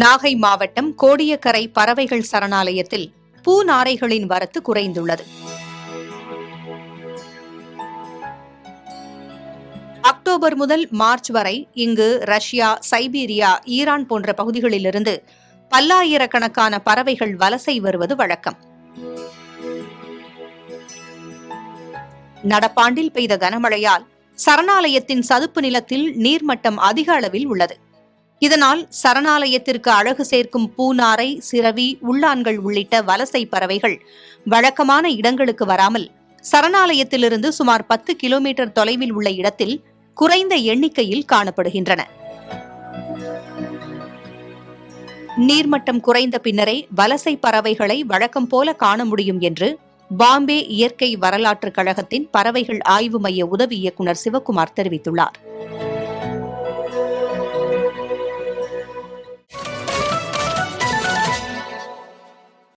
நாகை மாவட்டம் கோடியக்கரை பறவைகள் சரணாலயத்தில் பூநாரைகளின் வரத்து குறைந்துள்ளது. அக்டோபர் முதல் மார்ச் வரை இங்கு ரஷ்யா, சைபீரியா, ஈரான் போன்ற பகுதிகளிலிருந்து பல்லாயிரக்கணக்கான பறவைகள் வலசை வருவது வழக்கம். நடப்பாண்டில் பெய்த கனமழையால் சரணாலயத்தின் சதுப்பு நிலத்தில் நீர்மட்டம் அதிக அளவில் உள்ளது. இதனால் சரணாலயத்திற்கு அழகு சேர்க்கும் பூநாரை, சிரவி, உள்ளான்கள் உள்ளிட்ட வலசை பறவைகள் வழக்கமான இடங்களுக்கு வராமல் சரணாலயத்திலிருந்து சுமார் 10 கிலோமீட்டர் தொலைவில் உள்ள இடத்தில் குறைந்த எண்ணிக்கையில் காணப்படுகின்றன. நீர்மட்டம் குறைந்த பின்னரே வலசை பறவைகளை வழக்கம் போல காண முடியும் என்று பாம்பே இயற்கை வரலாற்றுக் கழகத்தின் பறவைகள் ஆய்வு மைய உதவி இயக்குநர் சிவக்குமார் தெரிவித்துள்ளார்.